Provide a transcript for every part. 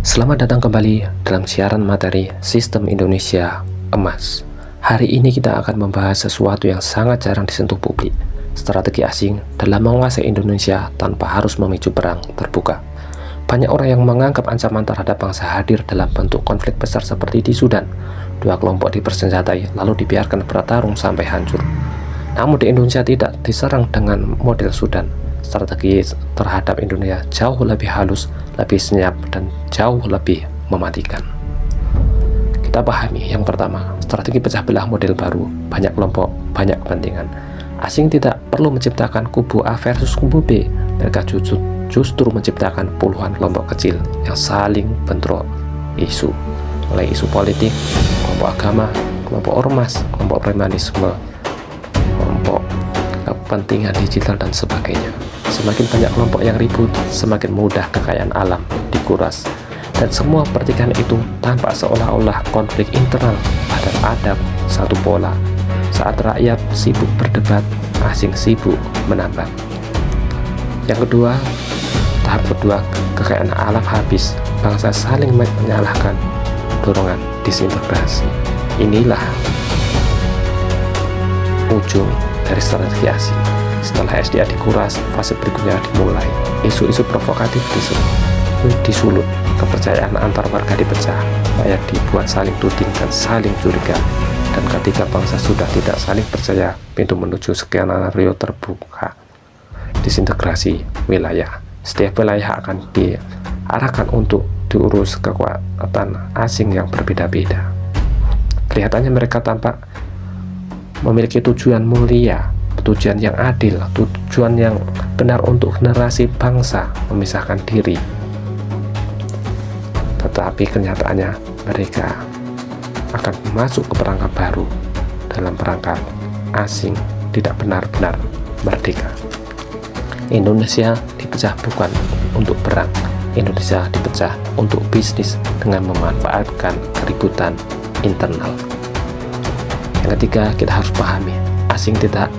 Selamat datang kembali dalam siaran materi Sistem Indonesia Emas. Hari ini kita akan membahas sesuatu yang sangat jarang disentuh publik, strategi asing dalam menguasai Indonesia tanpa harus memicu perang terbuka. Banyak orang yang menganggap ancaman terhadap bangsa hadir dalam bentuk konflik besar seperti di Sudan. Dua kelompok dipersenjatai lalu dibiarkan bertarung sampai hancur. Namun di Indonesia tidak diserang dengan model Sudan. Strategi terhadap Indonesia jauh lebih halus, lebih senyap, dan jauh lebih mematikan. Kita pahami yang pertama, strategi pecah belah model baru, banyak kelompok, banyak kepentingan. Asing tidak perlu menciptakan kubu A versus kubu B, mereka justru menciptakan puluhan kelompok kecil yang saling bentrok isu, mulai isu politik, kelompok agama, kelompok ormas, kelompok premanisme, kelompok kepentingan digital, dan sebagainya. Semakin banyak kelompok yang ribut, semakin mudah kekayaan alam dikuras. Dan semua pertikaian itu tampak seolah-olah konflik internal, padahal ada satu pola. Saat rakyat sibuk berdebat, asing sibuk menambang. Yang kedua, tahap kedua, kekayaan alam habis, bangsa saling menyalahkan, dorongan disintegrasi. Inilah ujung dari strategi asing. Setelah SDA dikuras, fase berikutnya dimulai. Isu-isu provokatif disulut, kepercayaan antar warga dipecah, rakyat dibuat saling tuding dan saling curiga. Dan ketika bangsa sudah tidak saling percaya, pintu menuju skenario terbuka. Disintegrasi wilayah. Setiap wilayah akan diarahkan untuk diurus kekuatan asing yang berbeda-beda. Kelihatannya mereka tampak memiliki tujuan mulia, tujuan yang adil, tujuan yang benar untuk generasi bangsa, memisahkan diri. Tetapi kenyataannya mereka akan masuk ke perangkap baru. Dalam perangkap asing tidak benar-benar merdeka. Indonesia dipecah bukan untuk perang, Indonesia dipecah untuk bisnis dengan memanfaatkan keributan internal. Yang ketiga, kita harus pahami, asing tidak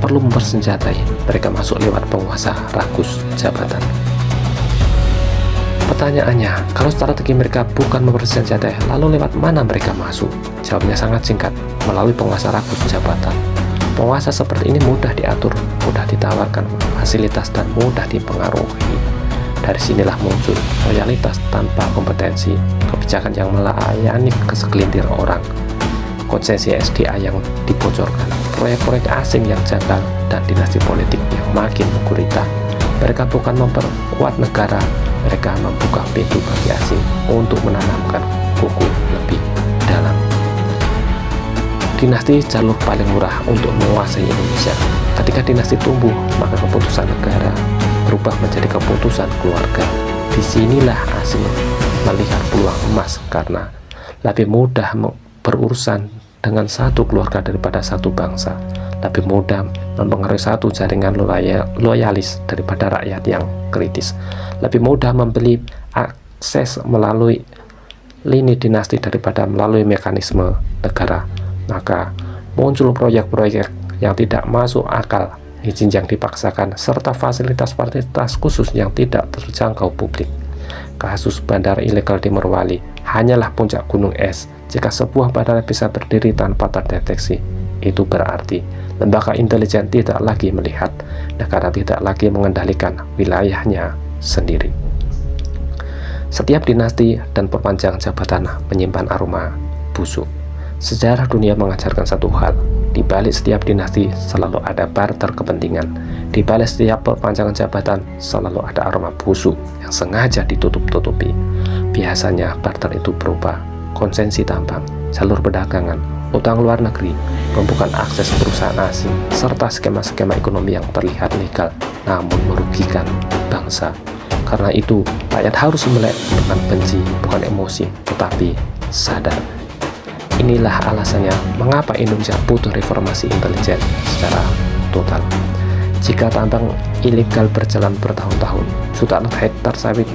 perlu mempersenjatai, mereka masuk lewat penguasa rakus jabatan. Pertanyaannya, kalau strategi mereka bukan mempersenjatai, lalu lewat mana mereka masuk? Jawabnya sangat singkat, melalui penguasa rakus jabatan. Penguasa seperti ini mudah diatur, mudah ditawarkan fasilitas, dan mudah dipengaruhi. Dari sinilah muncul loyalitas tanpa kompetensi, kebijakan yang melayani ke segelintir orang, konsesi SDA yang dibocorkan, proyek-proyek asing yang gagal, dan dinasti politik yang makin menggurita. Mereka bukan memperkuat negara, mereka membuka pintu bagi asing untuk menanamkan kuku lebih dalam. Dinasti jalur paling murah untuk menguasai Indonesia. Ketika dinasti tumbuh, maka keputusan negara berubah menjadi keputusan keluarga. Disinilah asing melihat peluang emas karena lebih mudah berurusan dengan satu keluarga daripada satu bangsa, lebih mudah mempengaruhi satu jaringan loyalis daripada rakyat yang kritis, lebih mudah membeli akses melalui lini dinasti daripada melalui mekanisme negara. Maka muncul proyek-proyek yang tidak masuk akal, izin yang dipaksakan, serta fasilitas-fasilitas khusus yang tidak terjangkau publik. Kasus bandara ilegal di Morowali hanyalah puncak gunung es. Jika sebuah bandara bisa berdiri tanpa terdeteksi, itu berarti lembaga intelijen tidak lagi melihat, negara tidak lagi mengendalikan wilayahnya sendiri. Setiap dinasti dan perpanjangan jabatan menyimpan aroma busuk. Sejarah dunia mengajarkan satu hal, di balik setiap dinasti selalu ada barter kepentingan. Di balik setiap perpanjangan jabatan selalu ada aroma busuk yang sengaja ditutup-tutupi. Biasanya barter itu berupa konsensi tambang, jalur perdagangan, utang luar negeri, pembukaan akses perusahaan asing, serta skema-skema ekonomi yang terlihat legal namun merugikan bangsa. Karena itu, rakyat harus melek bukan benci, bukan emosi, tetapi sadar. Inilah alasannya mengapa Indonesia butuh reformasi intelijen secara total. Jika tambang ilegal berjalan bertahun-tahun, jutaan hektar sawit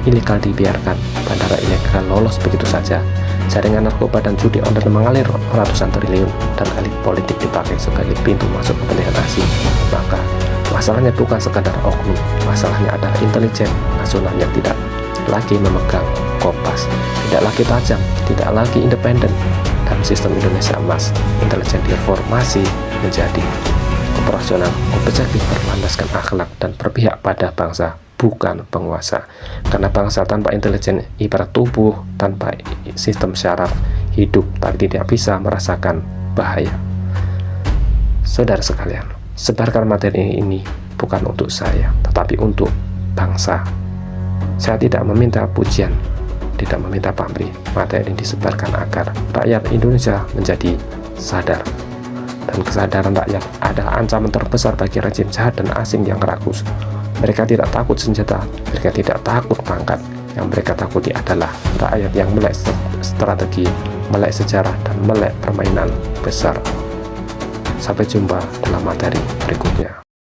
ilegal dibiarkan, bandara ilegal lolos begitu saja, jaringan narkoba dan judi online mengalir ratusan triliun, dan elit politik dipakai sebagai pintu masuk kepentingan asing, maka masalahnya bukan sekadar oknum, masalahnya adalah intelijen nasional yang tidak lagi memegang kompas, tidak lagi tajam, tidak lagi independen. Dan sistem Indonesia Emas, intelijen direformasi menjadi operasional, objektif, berlandaskan akhlak dan berpihak pada bangsa, bukan penguasa. Karena bangsa tanpa intelijen ibarat tubuh tanpa sistem syaraf, hidup tapi tidak bisa merasakan bahaya. Saudara sekalian, sebarkan materi ini bukan untuk saya, tetapi untuk bangsa. Saya tidak meminta pujian, tidak meminta pamrih. Materi ini disebarkan agar rakyat Indonesia menjadi sadar. Dan kesadaran rakyat ada ancaman terbesar bagi rezim jahat dan asing yang rakus. Mereka tidak takut senjata, mereka tidak takut pangkat. Yang mereka takuti adalah rakyat yang melek strategi, melek sejarah, dan melek permainan besar. Sampai jumpa dalam materi berikutnya.